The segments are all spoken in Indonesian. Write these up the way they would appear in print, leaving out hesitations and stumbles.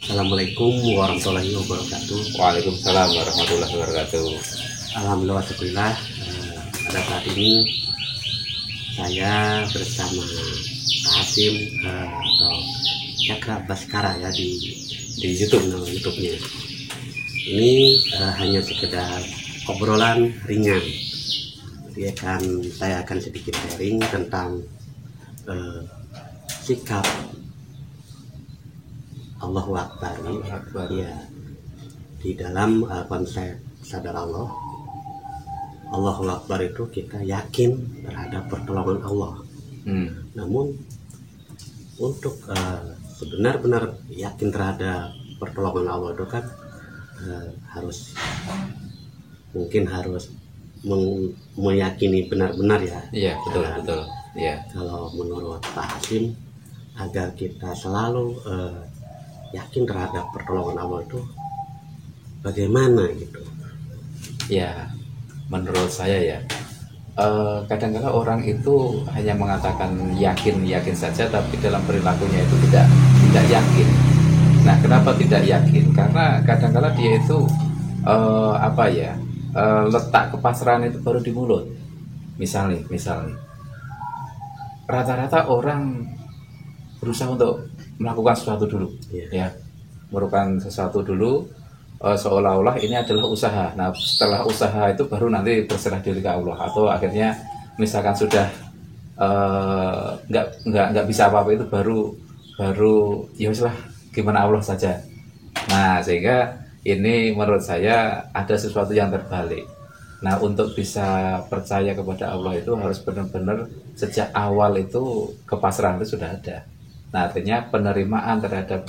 Assalamualaikum warahmatullahi wabarakatuh. Waalaikumsalam warahmatullahi wabarakatuh. Alhamdulillah, pada saat ini saya bersama Pak Hasim atau Cakra Baskara ya di YouTube-nya. Ini hanya sekedar obrolan ringan. Saya akan sedikit sharing tentang sikap Allahu Akbar, ya, di dalam konsep sadar Allah. Allahu Akbar itu kita yakin terhadap pertolongan Allah. Namun untuk sebenar-benar yakin terhadap pertolongan Allah itu kan harus meyakini benar-benar ya. Iya, betul. Iya. Kalau menurut Pak Hasim, agar kita selalu yakin terhadap pertolongan Allah itu bagaimana gitu? Ya, menurut saya ya, kadang-kadang orang itu hanya mengatakan yakin saja, tapi dalam perilakunya itu tidak yakin. Nah, kenapa tidak yakin? Karena kadang-kadang dia itu letak kepasrahan itu baru di mulut. Misalnya, rata-rata orang berusaha untuk melakukan sesuatu dulu, ya, melakukan sesuatu dulu, seolah-olah ini adalah usaha. Nah, setelah usaha itu baru nanti berserah diri ke Allah, atau akhirnya misalkan sudah nggak bisa apa-apa itu baru ya wis lah, gimana Allah saja. Nah, sehingga ini menurut saya ada sesuatu yang terbalik. Nah, untuk bisa percaya kepada Allah itu harus benar-benar sejak awal itu kepasrahan itu sudah ada. Nah, artinya penerimaan terhadap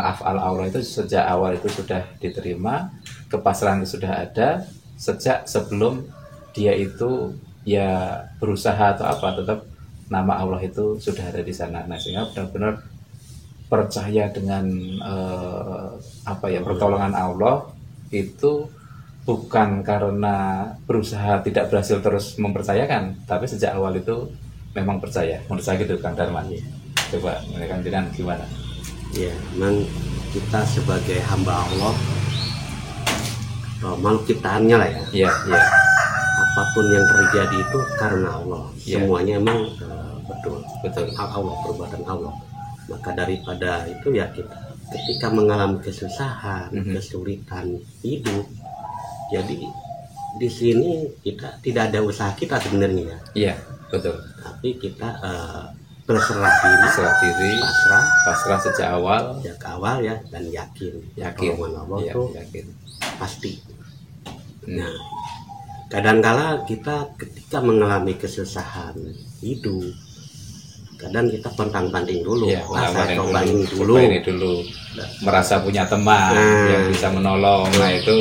af'al Allah itu sejak awal itu sudah diterima, kepasrahan itu sudah ada sejak sebelum dia itu ya berusaha atau apa, tetap nama Allah itu sudah ada di sana. Nah, sehingga benar-benar percaya dengan pertolongan Allah itu bukan karena berusaha tidak berhasil terus mempercayakan, tapi sejak awal itu memang percaya. Menurut saya gitu, Kang Darman. Coba mereka dengan gimana? Ya, memang kita sebagai hamba Allah, makhluk ciptaannya lah ya. Iya. Apapun yang terjadi itu karena Allah. Semuanya emang betul. Allah, perbuatan Allah. Maka daripada itu ya kita ketika mengalami kesusahan, kesulitan hidup, jadi di sini kita tidak ada usaha kita sebenarnya. Iya, betul. Tapi kita berserah diri, pasrah sejak awal ya, dan yakin Allah itu yakin pasti. Nah, kadangkala kita ketika mengalami kesusahan hidup, kadang kita pontang-panting dulu, saya coba ini dulu, merasa punya teman yang bisa menolong. Nah, itu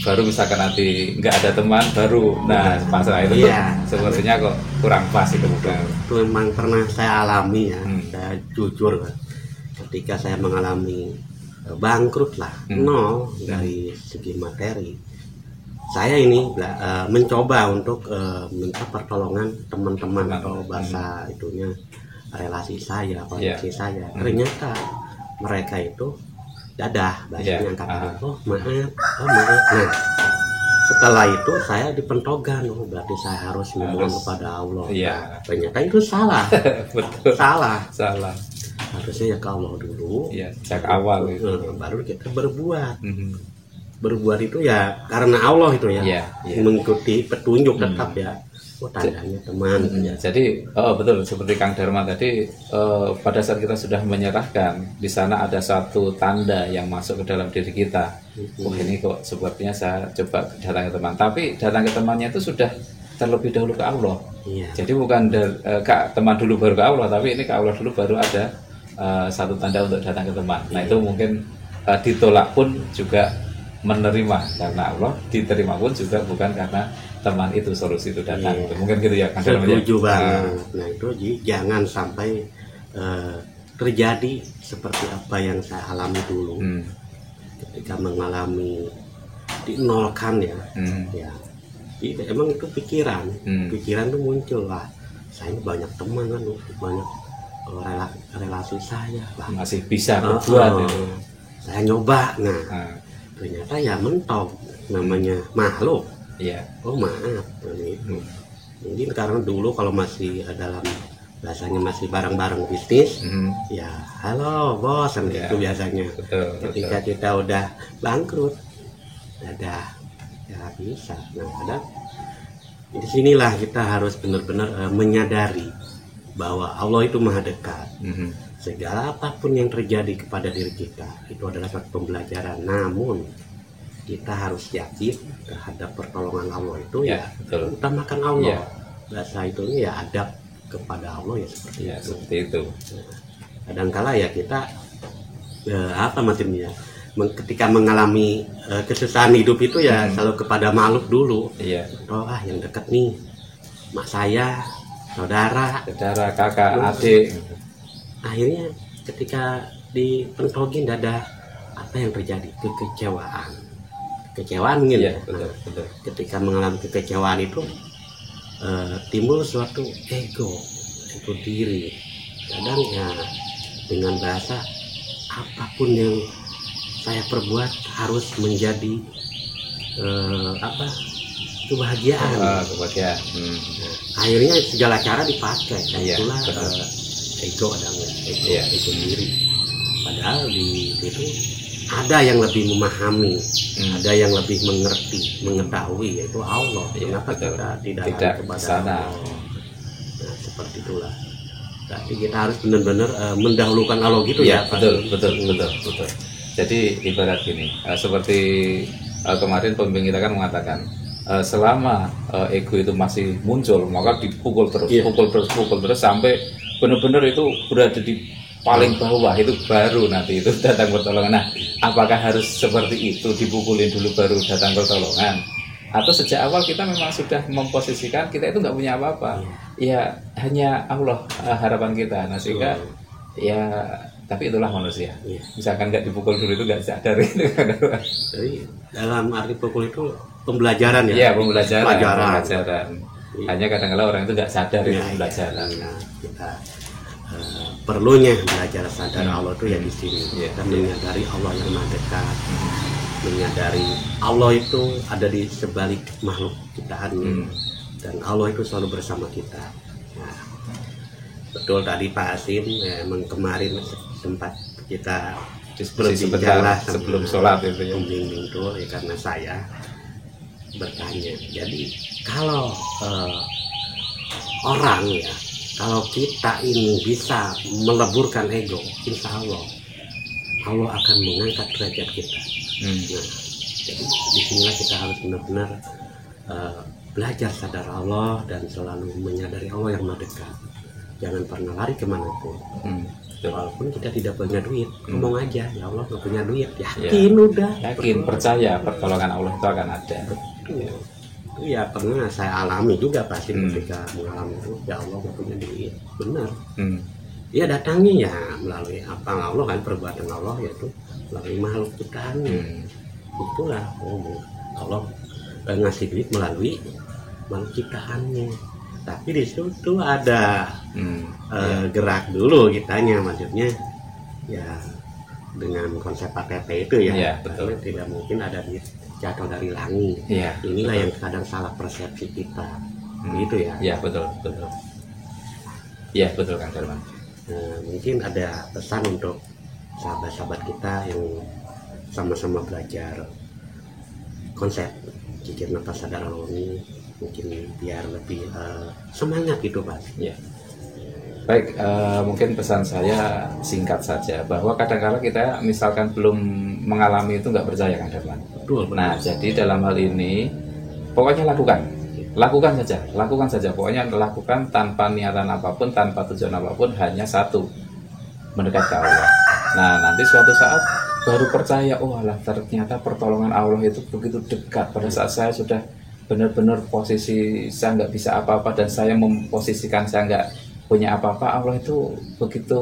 baru misalkan nanti nggak ada teman baru, nah pasrah itu tuh sepertinya kok kurang pas itu. Itu memang pernah saya alami ya. Saya jujur, ketika saya mengalami bangkrut lah, nol dari segi materi, saya ini mencoba untuk minta pertolongan teman-teman atau bahasa itunya relasi saya, koneksi saya. Ternyata mereka itu dadah, bahasanya angkat maaf. Nah, setelah itu saya dipentogan, berarti saya harus memohon kepada Allah. Ternyata itu salah. Betul. salah Harusnya ya ke Allah dulu, sejak awal itu. Baru kita berbuat itu ya karena Allah itu ya. Mengikuti petunjuk tetap ya. Tandanya teman. Jadi betul seperti Kang Dharma tadi, pada saat kita sudah menyerahkan, di sana ada satu tanda yang masuk ke dalam diri kita. Ini kok sepertinya saya coba datang ke teman, tapi datang ke temannya itu sudah terlebih dahulu ke Allah. Jadi bukan ke teman dulu baru ke Allah, tapi ini ke Allah dulu baru ada satu tanda untuk datang ke teman. Nah, itu mungkin ditolak pun juga menerima karena Allah, diterima pun juga bukan karena teman itu solusi itu datang. Mungkin gitu ya, Kang Darman. Setuju banget. Nah, itu jangan sampai terjadi seperti apa yang saya alami dulu ketika mengalami dinolkan ya. Tidak, emang itu pikiran. Pikiran tuh muncul lah. Saya ini banyak teman kan, banyak relasi saya lah. Masih bisa berbuat itu. Saya nyoba, ternyata ya mentok, namanya makhluk. Iya. Oh maaf, itu. Mungkin karena dulu kalau masih dalam bahasanya masih bareng-bareng bisnis, ya halo bos, itu biasanya. Betul, ketika kita udah bangkrut, ada ya bisa. Nah, kadang di sinilah kita harus benar-benar menyadari bahwa Allah itu maha dekat. Segala apapun yang terjadi kepada diri kita itu adalah suatu pembelajaran. Namun kita harus yakin terhadap pertolongan Allah itu ya utamakan Allah. Bahasa itu ya adab kepada Allah ya seperti itu. Kadangkala ya kita apa maksudnya? Ketika mengalami kesusahan hidup itu ya selalu kepada makhluk dulu. Oh yang dekat nih, mak saya, saudara, kakak, adik. Akhirnya ketika dipentogin dada, apa yang terjadi? Kekecewaan mungkin ya. Betul. Ketika mengalami kekecewaan itu timbul suatu ego diri. Kadang ya dengan bahasa apapun yang saya perbuat harus menjadi kebahagiaan. Kebahagiaan. Akhirnya segala cara dipakai. Itulah ego adanya, ego diri. Padahal di itu ada yang lebih memahami, ada yang lebih mengerti, mengetahui, yaitu Allah. Kenapa kita tidak kepada sana. Allah? Nah, seperti itulah. Tapi kita harus benar-benar mendahulukan Allah gitu ya. Betul. Jadi ibarat gini, seperti kemarin pembimbing kita kan mengatakan, selama ego itu masih muncul, maka dipukul terus, pukul terus sampai benar-benar itu berada di paling bawah, itu baru nanti itu datang pertolongan. Nah, apakah harus seperti itu, dipukulin dulu baru datang pertolongan? Atau sejak awal kita memang sudah memposisikan kita itu nggak punya apa-apa, ya hanya Allah harapan kita. Nah sehingga ya tapi itulah manusia. Misalkan nggak dipukul dulu itu nggak sadar itu. Jadi dalam arti pukul itu pembelajaran ya. Iya, pembelajaran. Hanya kadang-kadang orang itu nggak sadar itu pembelajaran. Kita perlunya belajar sadar Allah itu ya di sini. Kita menyadari Allah yang maha dekat, menyadari Allah itu ada di sebalik makhluk ciptaannya, dan Allah itu selalu bersama kita. Nah, betul tadi Pak Asim, emang kemarin sempat kita berbicara sebelum sholat itu ya. Pembimbing itu ya, karena saya bertanya. Jadi kalau orang ya, kalau kita ini bisa meleburkan ego, insya Allah akan mengangkat derajat kita. Nah, jadi disinilah kita harus benar-benar belajar sadar Allah dan selalu menyadari Allah yang maha dekat. Jangan pernah lari kemanapun. Walaupun kita tidak punya duit, ngomong aja, ya Allah nggak punya duit, yakin udah. Yakin, percaya pertolongan Allah itu akan ada. Betul. Ya pernah saya alami juga pasti ketika mengalami itu, ya Allah nggak punya duit, benar. Ya datangnya ya melalui apa Allah kan, perbuatan Allah yaitu melalui makhluk ciptaannya. Itulah Allah ngasih duit melalui makhluk ciptaannya. Tapi di situ ada gerak dulu kitanya, maksudnya ya dengan konsep KTP itu ya, karena tidak mungkin ada duit jatuh dari langit. Inilah yang kadang salah persepsi kita, gitu ya. Iya betul. Iya betul Kang Darman. Mungkin ada pesan untuk sahabat-sahabat kita yang sama-sama belajar konsep Jikir Nafas Sadar Allah ini, mungkin biar lebih semangat gitu Pak. Ya. Baik, mungkin pesan saya singkat saja, bahwa kadang-kadang kita misalkan belum mengalami itu nggak percaya Kang Darman. Nah jadi dalam hal ini pokoknya lakukan saja, pokoknya lakukan tanpa niatan apapun, tanpa tujuan apapun, hanya satu, mendekat ke Allah. Nah nanti suatu saat baru percaya, oh alah ternyata pertolongan Allah itu begitu dekat. Pada saat saya sudah benar-benar posisi saya nggak bisa apa-apa dan saya memposisikan saya nggak punya apa-apa, Allah itu begitu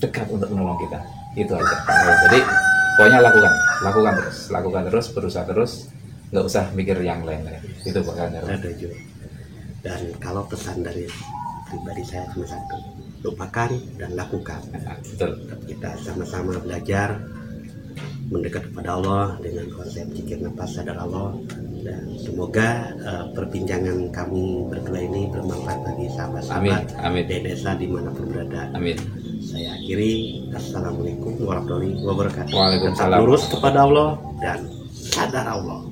dekat untuk menolong kita. Itu aja. Jadi pokoknya lakukan terus, berusaha terus. nggak usah mikir yang lain-lain. Itu Pak Kandar. Setuju. Dan kalau pesan dari pribadi saya cuma satu, lupakan dan lakukan. Betul. Kita sama-sama belajar mendekat kepada Allah dengan konsep zikir nafas sadar Allah, dan semoga perbincangan kami berdua ini bermanfaat bagi sahabat-sahabat di desa dimanapun berada. Amin. Saya akhiri, assalamualaikum warahmatullahi wabarakatuh. Waalaikumsalam. Tetap lurus kepada Allah dan sadar Allah.